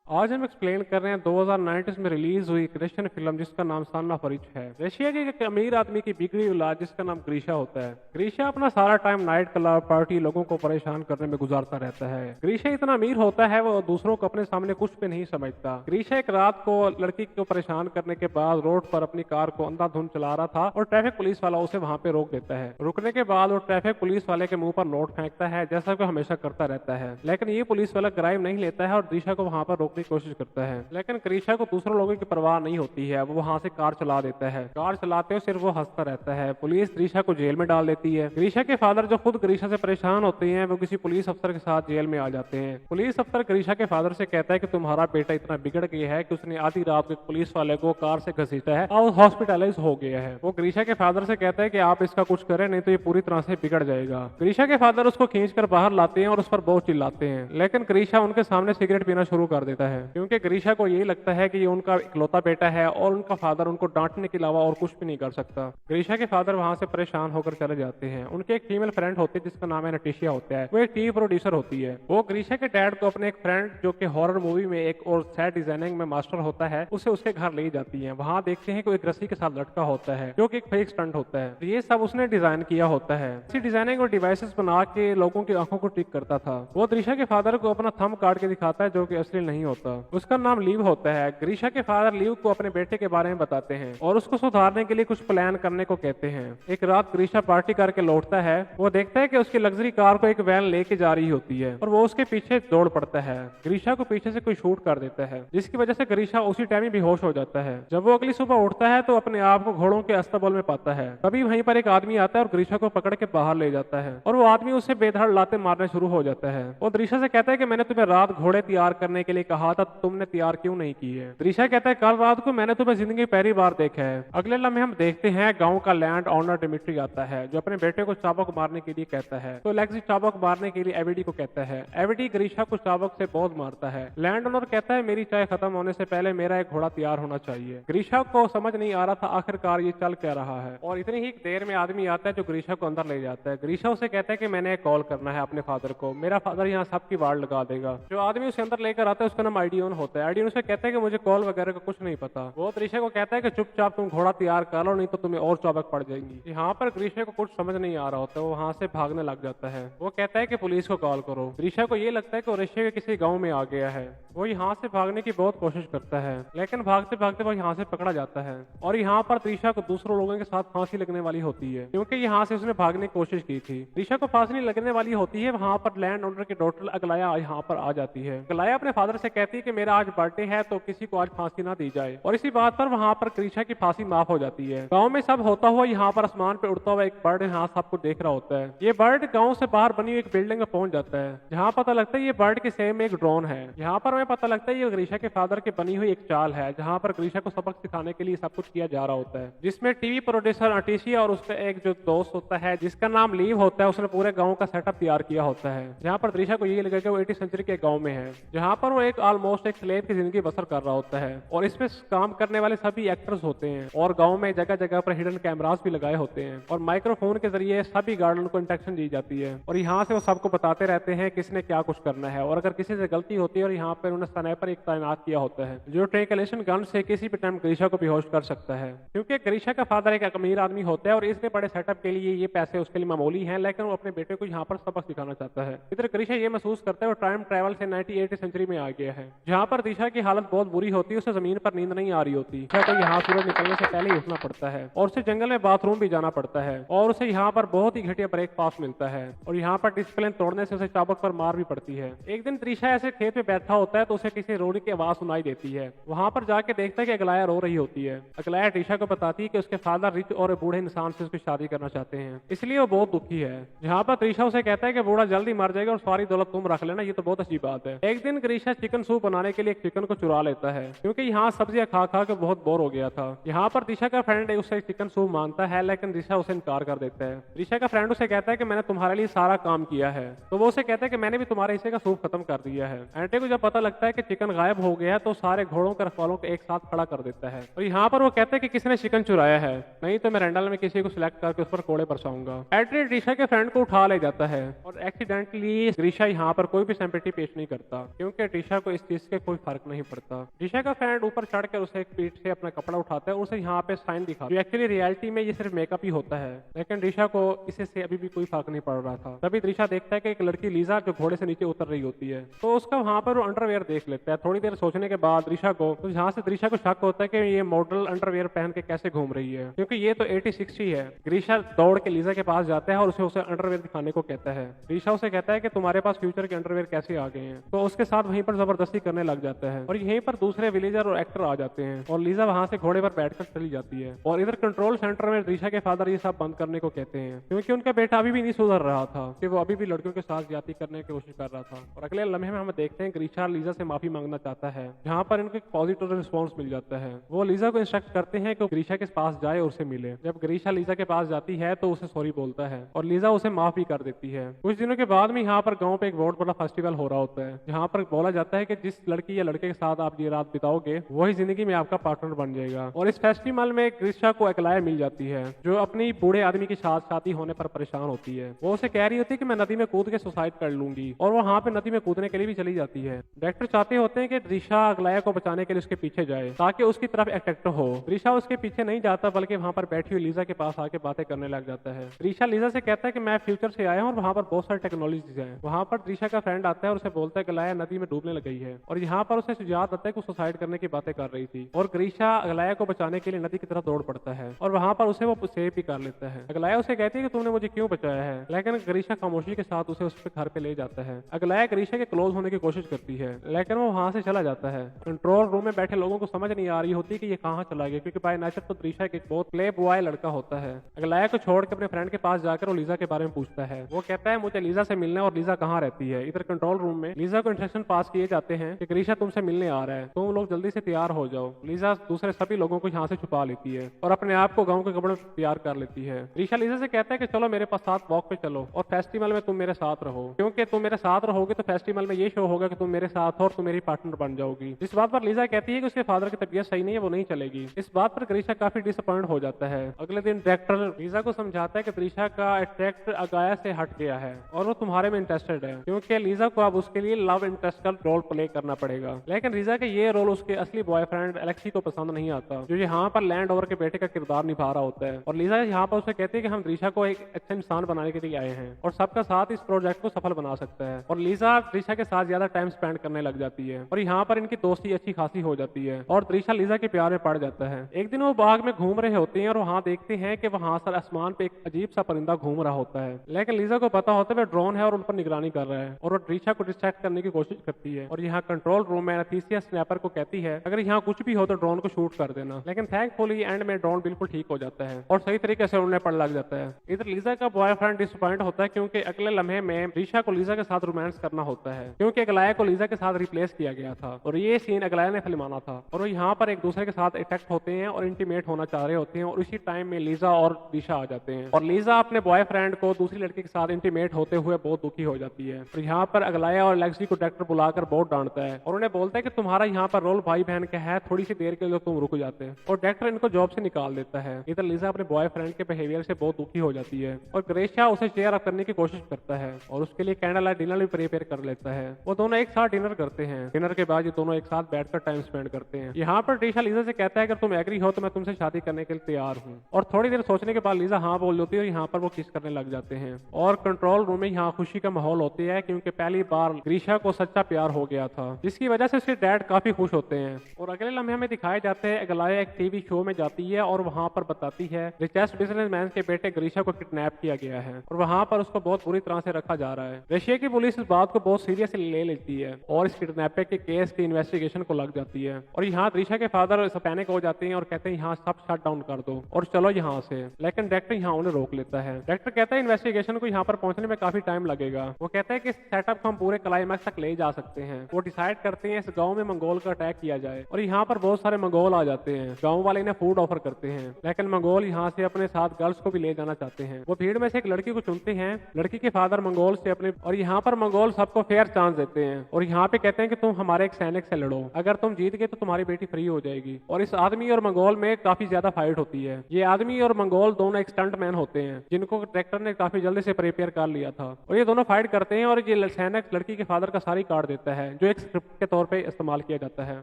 आज हम एक्सप्लेन कर रहे हैं 2019 में रिलीज हुई एक रशियन फिल्म जिसका नाम सन ऑफ रिच है। रशिया के एक अमीर आदमी की बिगड़ी औलाद जिसका नाम ग्रीशा होता है। ग्रीशा अपना सारा टाइम नाइट क्लब पार्टी लोगों को परेशान करने में गुजारता रहता है। ग्रीशा इतना अमीर होता है वो दूसरों को अपने सामने कुछ भी नहीं समझता। ग्रीशा एक रात को लड़की को परेशान करने के बाद रोड पर अपनी कार को अंधाधुंध चला रहा था और ट्रैफिक पुलिस वाला उसे वहां पे रोक देता है। रुकने के बाद वो ट्रैफिक पुलिस वाले के मुंह पर नोट फेंकता है जैसा कि हमेशा करता रहता है, लेकिन ये पुलिस वाला क्राइम नहीं लेता है और ग्रीशा को वहां पर रोकने की कोशिश करता है। लेकिन ग्रीशा को दूसरों लोगों की परवाह नहीं होती है, वो वहां से कार चला देता है। कार चलाते हुए सिर्फ वो हंसता रहता है। पुलिस ग्रीशा को जेल में डाल देती है। ग्रीशा के फादर जो खुद ग्रीशा से परेशान होते हैं वो किसी पुलिस अफसर के साथ जेल में आ जाते हैं। पुलिस अफसर ग्रीशा के फादर से कहता है कि तुम्हारा बेटा इतना बिगड़ गया है कि उसने आधी रात को एक पुलिस वाले को कार से घसीटा है और हॉस्पिटलाइज हो गया है। वो ग्रीशा के फादर से कहता है कि आप इसका कुछ करें नहीं तो ये पूरी तरह से बिगड़ जाएगा। ग्रीशा के फादर उसको खींचकर बाहर लाते हैं और उस पर बहुत चिल्लाते हैं, लेकिन ग्रीशा उनके सामने सिगरेट पीना शुरू कर देता है क्योंकि ग्रीशा को यही लगता है कि ये उनका इकलौता बेटा है और उनका फादर उनको डांटने के अलावा और कुछ भी नहीं कर सकता। ग्रीशा के फादर वहां से परेशान होकर चले जाते हैं। उनके एक फीमेल फ्रेंड होती है जिसका नाम है नटिशिया होता है। वो एक टीवी प्रोड्यूसर होती है। वो ग्रीशा के डैड को अपने एक फ्रेंड जो कि हॉरर मूवी में एक और सेट डिजाइनिंग में मास्टर होता है उसे उसके घर ले जाती है। वहां देखते हैं कि एक रस्सी के साथ लटका होता है जो कि एक फेक स्टंट होता है। ये सब उसने डिजाइन किया होता है। इसी डिजाइनिंग और डिवाइसेस बना के लोगों की आंखों को ट्रिक करता था। वो ग्रीशा के फादर को अपना थंब काट के दिखाता है जो कि असली नहीं होता। उसका नाम लीव होता है। ग्रीशा के फादर लीव को अपने बेटे के बारे में बताते हैं और उसको सुधारने के लिए कुछ प्लान करने को कहते हैं। एक रात ग्रीशा पार्टी करके लौटता है। वो देखता है कि उसकी लग्जरी कार को एक वैन लेके जा रही होती है और वो उसके पीछे दौड़ पड़ता है। ग्रीशा को पीछे से कोई शूट कर देता है जिसकी वजह से ग्रीशा उसी टाइम ही बेहोश हो जाता है। जब वो अगली सुबह उठता है तो अपने आप को घोड़ों के अस्तबल में पाता है। तभी वहीं पर एक आदमी आता है और ग्रीशा को पकड़ के बाहर ले जाता है और वो आदमी उसे बेधड़ लाते मारने शुरू हो जाता है। वो ग्रीशा से कहता है कि मैंने तुम्हें रात घोड़े तैयार करने के लिए कहा था, तुमने तैयार क्यों नहीं किए? ग्रीशा कहता है कल रात को मैंने तुम्हें जिंदगी पहली बार देखा है। अगले लम्हे हम देखते हैं गांव का लैंड ऑनर डिमिट्री आता है जो अपने बेटे को चाबक मारने के लिए कहता है। तो लेक्सी चाबक मारने के लिए एविडी को कहता है। एविडी ग्रीशा को चाबक से बहुत मारता है। लैंड ऑनर कहता है मेरी चाय खत्म होने से पहले मेरा एक घोड़ा तैयार होना चाहिए। ग्रीशा को समझ नहीं आ रहा था आखिरकार ये चल क्या रहा है और इतनी ही देर में आदमी आता है जो ग्रीशा को अंदर ले जाता है। ग्रीशा उसे कहता है कि मैंने कॉल करना है अपने फादर को, मेरा फादर यहाँ सबकी वार्ड लगा देगा। जो आदमी उसे अंदर लेकर आता है उसका नाम आइडियन होता है। आइडियन उसे कहता है कि मुझे कॉल वगैरह का कुछ नहीं पता। वो ग्रीशा को कहता है कि चुपचाप तुम घोड़ा तैयार कर लो नहीं तो तुम्हें और चाबक पड़ जाएंगी। यहाँ पर ग्रीशा को कुछ समझ नहीं आ रहा होता, वो वहां से भागने लग जाता है। वो कहता है कि पुलिस को कॉल करो। ग्रीशा को ये लगता है कि वो रशिया के किसी गांव में आ गया है। वो यहाँ से भागने की बहुत कोशिश करता है लेकिन भागते भागते वो यहाँ से पकड़ा जाता है और यहाँ पर त्रिशा को दूसरों लोगों के साथ फांसी लगने वाली होती है क्योंकि यहाँ से उसने भागने की कोशिश की थी। त्रिशा को फांसी लगने वाली होती है। वहाँ पर लैंड ओनर की डॉटर अगलाया यहाँ पर आ जाती है। अगलाया अपने फादर से कहती है कि मेरा आज बर्थडे है तो किसी को आज फांसी ना दी जाए और इसी बात पर वहाँ पर त्रिशा की फांसी माफ हो जाती है। गाँव में सब होता हुआ यहाँ पर आसमान पे उड़ता हुआ एक बर्ड यहाँ सबको देख रहा होता है। ये बर्ड गाँव से बाहर बनी हुई एक बिल्डिंग में पहुंच जाता है जहाँ पता लगता है ये बर्ड के सेम में एक ड्रोन है। यहाँ पर हमें पता लगता है ये ग्रीशा के फादर की बनी हुई एक चाल है जहाँ पर ग्रीशा को सबक सिखाने के लिए सब कुछ किया जा रहा होता है, जिसमें टीवी प्रोड्यूसर अटीशिया और उसका एक जो दोस्त होता है जिसका नाम लीव होता है उसने पूरे गांव का सेटअप तैयार किया होता है। जहाँ पर ग्रीशा को ये लगा कि वो 80 सेंचुरी के गांव में है जहाँ पर वो एक ऑलमोस्ट एक स्लेव की जिंदगी बसर कर रहा होता है और इसमें काम करने वाले सभी एक्टर्स होते हैं और गाँव में जगह जगह पर हिडन कैमरास भी लगाए होते हैं और माइक्रोफोन के जरिए सभी गार्डन को इंस्ट्रक्शन दी जाती है और यहाँ से वो सबको बताते रहते हैं किसने क्या कुछ करना है और अगर किसी से गलती होती है और यहाँ पर उन्हें स्नाइपर एक तैनात किया होता है जो ट्रेकलेशन गन से किसी भी टाइम ग्रीशा को बेहोश कर सकता है क्योंकि ग्रीशा का फादर एक अमीर आदमी होता है और इसके बड़े सेटअप के लिए ये पैसे उसके लिए मामूली हैं, लेकिन वो अपने बेटे को यहाँ पर सबक सिखाना चाहता है। इधर ग्रीशा ये महसूस करता है वो टाइम ट्रैवल से 98 सेंचुरी में आ गया है जहाँ पर दिशा की हालत बहुत बुरी होती है। उसे जमीन पर नींद नहीं आ रही होती तो यहाँ सूरज निकलने से पहले ही उठना पड़ता है और उसे जंगल में बाथरूम भी जाना पड़ता है और उसे यहाँ पर बहुत ही घटिया ब्रेकफास्ट मिलता है और यहाँ पर डिसिप्लिन तोड़ने से उसे चाबक पर मार भी पड़ती है। एक दिन त्रिशा ऐसे खेत में बैठा होता है तो उसे किसी रोने की आवाज सुनाई देती है। वहां पर जाके देखता है कि अगलाया रो रही होती है। अगलाया त्रिशा को बताती है कि उसके फादर रिच और बूढ़े इंसान से उसकी शादी करना चाहते हैं, इसलिए वो बहुत दुखी है। जहाँ पर त्रिशा उसे कहता है कि बूढ़ा जल्दी मर जाएगा और सारी दौलत तुम रख लेना, ये तो बहुत अच्छी बात है। एक दिन ग्रीशा चिकन सूप बनाने के लिए एक चिकन को चुरा लेता है क्योंकि यहाँ सब्जियां खा खा के बहुत बोर हो गया था। यहाँ पर दिशा का फ्रेंड उसे चिकन सूप मांगता है लेकिन दिशा उसे इनकार कर देता है। दिशा का फ्रेंड उसे कहता है कि मैंने तुम्हारे लिए सारा काम किया है तो वो उसे कहता है कि मैंने भी तुम्हारे हिस्से का सूप खत्म कर दिया है। आंटी को जब पता लगता है कि चिकन गायब हो गया, तो सारे घोड़ों के रखवालों को एक साथ खड़ा कर देता है और यहाँ पर वो कहते हैं कि किसने चिकन चुराया है, नहीं तो मैं रैंडल में किसी को सिलेक्ट करके उस पर कोड़े बरसाऊंगा। एड्री ग्रीशा के फ्रेंड को उठा ले जाता है और एक्सीडेंटली ग्रीशा यहाँ पर कोई भी सिंपैथी पेश नहीं करता, क्योंकि ट्रिशा को इस चीज से कोई फर्क नहीं पड़ता। ट्रिशा का फ्रेंड ऊपर चढ़कर उसे एक पीठ से अपना कपड़ा उठाता है और उसे यहाँ पे साइन दिखाता है। एक्चुअली रियलिटी में ये सिर्फ मेकअप ही होता है, लेकिन ट्रिशा को इसे से अभी भी कोई फर्क नहीं पड़ रहा था। तभी ट्रिशा देखता है कि एक लड़की लीजा जो घोड़े से नीचे उतर रही होती है, तो उसका वहां पर वो अंडरवेयर देख लेता है। थोड़ी देर सोचने के बाद ट्रिशा को तो जहाँ से ट्रिशा को शक होता है कि ये मॉडल अंडरवेयर पहन के कैसे घूम रही है, क्योंकि ये तो 80-60 है। ग्रीशा दौड़ के लीजा के पास जाता है और उसे अंडरवेयर दिखाने को कहता है। ग्रीशा उसे कहता है कि तुम्हारे पास फ्यूचर के अंडरवेयर कैसे आ गए हैं, तो उसके साथ वहीं पर जबरदस्ती करने लग जाता है और यहीं पर दूसरे विलेजर और एक्टर आ जाते हैं और लीजा वहां से घोड़े पर बैठकर चली जाती है। और इधर कंट्रोल सेंटर में ग्रीशा के फादर ये सब बंद करने को कहते हैं, क्योंकि उनका बेटा अभी भी नहीं सुधर रहा था कि वो अभी भी लड़कियों के साथ ज्यादती करने की कोशिश कर रहा था। और अगले लम्हे में हम देखते हैं ग्रीशा लीजा से माफी मांगना चाहता है, जहाँ पर इनको पॉजिटिव रिस्पॉन्स मिल जाता है। वो लीजा को इंस्ट्रक्ट करते हैं कि ग्रीशा के पास जाए और उसे मिले। जब ग्रीशा लीजा के पास जाती है तो उसे सॉरी बोलता है और लीजा उसे माफ भी कर देती है। कुछ दिनों के बाद में यहाँ पर गांव पे एक बहुत बड़ा फेस्टिवल हो रहा होता है, जहाँ पर बोला जाता है कि जिस लड़की या लड़के के साथ आप ये रात बिताओगे वही जिंदगी में आपका पार्टनर बन जाएगा। और इस फेस्टिवल में ग्रीशा को अकलाया मिल जाती है, जो अपनी बूढ़े आदमी के साथ शादी होने पर परेशान होती है। वो उसे कह रही होती है कि मैं नदी में कूद के सुसाइड कर लूंगी, और वो वहाँ पे नदी में कूदने के लिए भी चली जाती है। डायरेक्टर चाहते होते हैं कि ग्रीशा अगलाया को बचाने के लिए उसके पीछे जाए ताकि उसकी तरफ अट्रैक्ट हो। ग्रीशा उसके पीछे नहीं जाता, बल्कि वहाँ पर बैठी हुई लीजा के पास आके बातें करने लग जाता है। ग्रीशा लीजा से कहता है कि मैं फ्यूचर से आया हूँ और वहाँ पर बहुत सारी टेक्नोलॉजीज है। वहाँ पर ग्रीशा का फ्रेंड आता है और उसे बोलता है अगलाया नदी में डूबने लग गई है, और यहाँ पर उसे याद आता है कि सुसाइड करने की बातें कर रही थी। और ग्रीशा अगलाया को बचाने के लिए नदी की तरफ दौड़ पड़ता है और वहाँ पर उसे वो सेव भी कर लेता है। अगलाया उसे कहती है कि तुमने मुझे क्यों बचाया है, लेकिन ग्रीशा खामोशी के साथ उसे उसके घर पे ले जाता है। अगलाया ग्रीशा के क्लोज होने की कोशिश करती है, लेकिन वो वहाँ से चला जाता है। कंट्रोल रूम में बैठे लोगों को समझ नहीं आ रही होती कि ये कहाँ चला गया, क्योंकि बाय नेचर तो ग्रीशा एक बहुत प्ले बॉय लड़का होता है। अगलाया को छोड़ के अपने फ्रेंड के पास जाकर वो लीजा के बारे में पूछता है। वो कहता है मुझे लीजा से मिलना और लीजा कहाँ रहती है। इधर कंट्रोल रूम में लीजा को इंस्ट्रक्शन पास किए जाते हैं कि ग्रीशा तुमसे मिलने आ रहा है, तुम लोग जल्दी से तैयार हो जाओ। लीजा दूसरे सभी लोगों को यहाँ से छुपा लेती है और अपने आप को गाँव के कपड़े तैयार कर लेती है। ग्रीशा लीजा से कहता है कि चलो मेरे पास साथ वॉक पे चलो और फेस्टिवल में तुम मेरे साथ रहो, क्योंकि तुम मेरे साथ रहोगे तो फेस्टिवल में ये शो होगा कि तुम मेरे साथ हो और तुम मेरी पार्टनर बन जाओगी। इस बात पर लीजा कहती है कि उसके फादर की तबीयत सही नहीं है, वो नहीं चलेगी। इस बात पर ग्रीशा काफी डिसअपॉइंट हो जाता है। अगले दिन डायरेक्टर लीजा को समझाता है कि ग्रीशा का अट्रैक्ट अगाया से हट गया है और वो तुम्हारे में इंटरेस्टेड है, क्योंकि लीजा को अब उसके लिए लव इंटरेस्ट का रोल प्ले करना पड़ेगा। लेकिन लीजा के ये रोल उसके असली बॉयफ्रेंड एलेक्सी को पसंद नहीं आता, जो यहाँ पर लैंड ओवर के बेटे का किरदार निभा रहा होता है। और लीजा यहाँ पर उसे कहती है कि हम ग्रीशा को एक अच्छा इंसान बनाने के लिए आए हैं और सबका साथ इस प्रोजेक्ट को सफल बना सकता है। और लीजा ग्रीशा के साथ ज्यादा टाइम स्पेंड करने लग जाती है और यहाँ पर इनकी दोस्ती अच्छी खासी हो जाती है और ग्रीशा लीजा के प्यार में पड़ जाता है। एक दिन वो बाग में घूम रहे होते हैं और वहाँ देखते हैं कि वहाँ सर आसमान पे एक अजीब सा परिंदा घूम रहा होता है, लेकिन लीजा को पता होता है वह ड्रोन है और उन पर निगरानी कर रहा है और वो ग्रीशा को डिस्ट्रैक्ट करने की कोशिश करती है। और यहाँ कंट्रोल रूम में एनास्थीसिया स्नैपर को कहती है अगर यहाँ कुछ भी हो तो ड्रोन को शूट कर देना, लेकिन थैंकफुली एंड में ड्रोन बिल्कुल ठीक हो जाता है और सही तरीके से उड़ने पर लग जाता है। इधर लीजा का बॉयफ्रेंड डिसअपॉइंट होता है, क्योंकि अगले लम्हे में ग्रीशा को लीजा के साथ रोमांस करना होता है, क्योंकि अगलाया को लीजा के साथ रिप्लेस किया गया था और ये सीन अगलाया ने फिल्माना था। और वो यहाँ पर एक दूसरे के साथ अटैक्ट होते हैं और इंटीमेट होना चाह रहे होते हैं और उसी टाइम में लीजा और ग्रीशा आ जाते हैं और लीजा अपने बॉयफ्रेंड को दूसरी लड़की के साथ इंटीमेट होते हुए बहुत दुखी हो जाती है। और यहाँ पर अगलाया और एलेक्सी को डायरेक्टर बुलाकर बहुत डांटता है और उन्हें बोलता है कि तुम्हारा यहाँ पर रोल भाई बहन का है, थोड़ी सी देर के लिए तुम रुक जाते हैं, और डायरेक्टर इनको जॉब से निकाल देता है। इधर लीजा अपने बॉयफ्रेंड के बिहेवियर से बहुत दुखी हो जाती है और ग्रीशा उसे चेयर अप करने की कोशिश करता है और उसके लिए कैंडल लाइट डिनर भी प्रिपेयर कर लेता है। वो दोनों एक साथ डिनर करते हैं। डिनर के बाद ये दोनों एक साथ बैठकर टाइम स्पेंड करते हैं। यहाँ पर ग्रीशा लीजा से कहता है अगर तुम एग्री हो तो मैं तुमसे शादी करने के लिए तैयार हूँ, और थोड़ी देर सोचने के बाद लीजा हाँ बोल देती है और यहाँ पर वो किस करने लग जाते हैं। और कंट्रोल रूम में यहाँ खुशी का माहौल होती है, क्योंकि पहली बार ग्रीशा को सच्चा प्यार हो गया था, जिसकी वजह से उसके डैड काफी खुश होते हैं। और अगले लम्हे में दिखाए जाते हैं अगलाया एक टीवी शो में जाती है और वहाँ पर बताती है रिचेस्ट बिजनेसमैन के बेटे ग्रीशा को किडनैप किया गया है और वहाँ पर उसको बहुत बुरी तरह से रखा जा रहा है। रशिया की पुलिस इस बात को बहुत सीरियसली ले लेती है और इस किडनैपिंग के केस की इन्वेस्टिगेशन को लग जाती है। और यहाँ ग्रीशा के फादर पैनिक हो जाते हैं और कहते हैं यहाँ सब शट डाउन कर दो और चलो यहाँ से, लेकिन डायरेक्टर यहाँ उन्हें रोक लेता है। डायरेक्टर कहता है इन्वेस्टिगेशन को यहाँ पर पहुंचने में काफी टाइम लगेगा। वो कहता है कि सेटअप को हम पूरे क्लाइमैक्स तक ले जा सकते हैं। वो डिसाइड करते हैं इस गाँव में मंगोल का अटैक किया जाए और यहाँ पर बहुत सारे मंगोल आ जाते हैं। गाँव वाले इन्हें फूड ऑफर करते हैं, लेकिन मंगोल यहाँ से अपने साथ गर्ल्स को भी ले जाना चाहते हैं। वो भीड़ में से एक लड़की को चुनते हैं। लड़की के फादर मंगोल से अपने, और यहाँ पर मंगोल सबको फेयर चांस देते हैं और यहाँ पे कहते हैं कि तुम हमारे एक सैनिक से लड़ो, अगर तुम जीत गए तो तुम्हारी बेटी फ्री हो जाएगी। और इस आदमी और मंगोल में काफी ज्यादा फाइट होती है। ये आदमी और मंगोल दोनों एक स्टंट मैन होते हैं जिनको डायरेक्टर ने काफी जल्दी से प्रिपेयर कर लिया था, और ये दोनों फाइट करते हैं। और ये सैनिक लड़की के फादर का सारी काट देता है जो एक स्क्रिप्ट के तौर पे इस्तेमाल किया जाता है।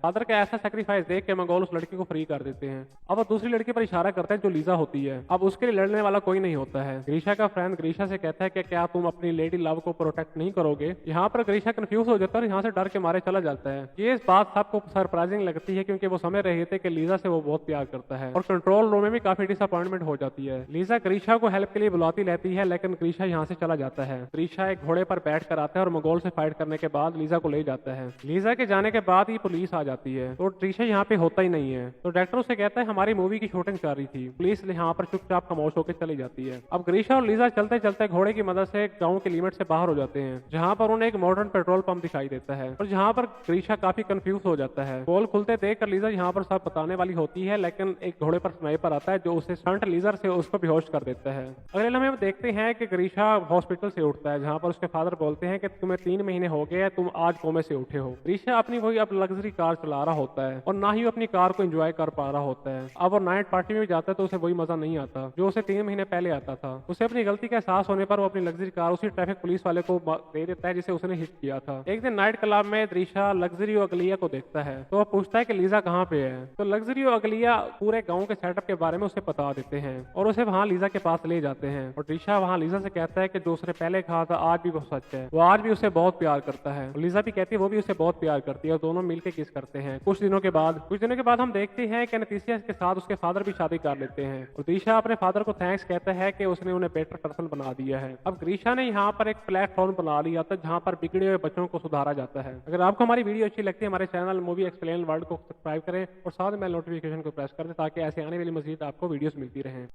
फादर का ऐसा सेक्रीफाइस देख के मंगोल उस लड़की को फ्री कर देते हैं। अब वो दूसरी लड़की पर इशारा करते हैं जो लीजा होती है। अब उसके लिए लड़ने वाला कोई नहीं होता है। ग्रीशा का फ्रेंड ग्रीशा से कहता है कि क्या तुम अपनी लेडी लव को प्रोटेक्ट नहीं करोगे। यहाँ पर ग्रीशा कंफ्यूज हो जाता है और यहाँ से डर के मारे चला जाता है। ये इस बात सबको सरप्राइजिंग लगती है क्योंकि वो समझ रहे थे कि लीजा से वो बहुत प्यार करता है। और कंट्रोल रूम में भी काफी डिसअपॉइंटमेंट हो जाती है। लीजा ग्रीशा को हेल्प के लिए बुलाती रहती है लेकिन ग्रीशा यहाँ से चला जाता है। ग्रीशा एक घोड़े पर बैठ कर आता है और मंगोल से फाइट करने के बाद लीजा को ले जाता है। लीजा के जाने के बाद ही पुलिस आ जाती है तो ग्रीशा यहाँ पे होता ही नहीं है। तो डायरेक्टर उसे कहता है हमारी मूवी की शूटिंग चल रही थी। पुलिस यहाँ पर चुपचाप खामोश होकर चली जाती है। अब ग्रीशा और लीजा चलते चलते घोड़े की मदद से गाँव के लिमिट से बाहर हो जाते हैं जहाँ पर उन्हें एक मॉडर्न पेट्रोल पंप दिखाई देता है और जहाँ पर ग्रीशा काफी कंफ्यूज हो जाता है। पोल खुलते देख कर लीजा यहाँ पर सब बताने वाली होती है लेकिन एक घोड़े पर स्नाइपर आता है जो उसे स्टंट लीजर से उसको बेहोश कर देता है। अगले लम्हे हम देखते हैं कि ग्रीशा हॉस्पिटल से उठता है जहाँ पर उसके फादर बोलते हैं कि तुम्हें 3 महीने हो गए, तुम आज कोमे से उठे हो। ग्रीशा अपनी वही अब लग्जरी कार चला रहा होता है और ना ही वो अपनी कार को एंजॉय कर पा रहा होता है। अब वो नाइट पार्टी में भी जाता है तो उसे वही मजा नहीं आता जो उसे 3 महीने पहले आता था। उसे अपनी गलती का एहसास होने पर वो अपनी लग्जरी कार उसी ट्रैफिक पुलिस वाले को दे देता है जिसे उसने हिट किया था। एक दिन नाइट क्लब में ग्रीशा लग्जरी और अगलिया को देखता है तो वो पूछता है कि लीजा कहाँ पे है। तो लग्जरी और अगलिया पूरे गाँव के सेटअप के बारे में उसे बता देते हैं और उसे वहाँ लीजा के पास ले जाते हैं। और ग्रीशा वहाँ लीजा से कहता है कि जो उसने पहले कहा था आज भी वो सच है, वो आज भी उसे बहुत प्यार करता है। और लीजा भी कहती है वो भी उसे बहुत प्यार करती है और दोनों मिलकर किस करते हैं। कुछ दिनों के बाद हम देखते हैं कि नतीसिया के साथ उसके फादर भी शादी कर लेते हैं और ग्रीशा अपने फादर को थैंक्स कहता है कि उसने उन्हें बेटर पर्सन बना दिया है। अब ग्रीशा ने यहाँ पर एक प्लेटफॉर्म बना लिया था जहाँ पर बिगड़े हुए बच्चों को सुधारा जाता है। अगर आपको हमारी वीडियो अच्छी लगती है हमारे चैनल मूवी एक्सप्लेन वर्ल्ड को सब्सक्राइब करें और साथ में नोटिफिकेशन को प्रेस कर दें ताकि ऐसे आने वाली मजीद आपको वीडियोस मिलती रहें।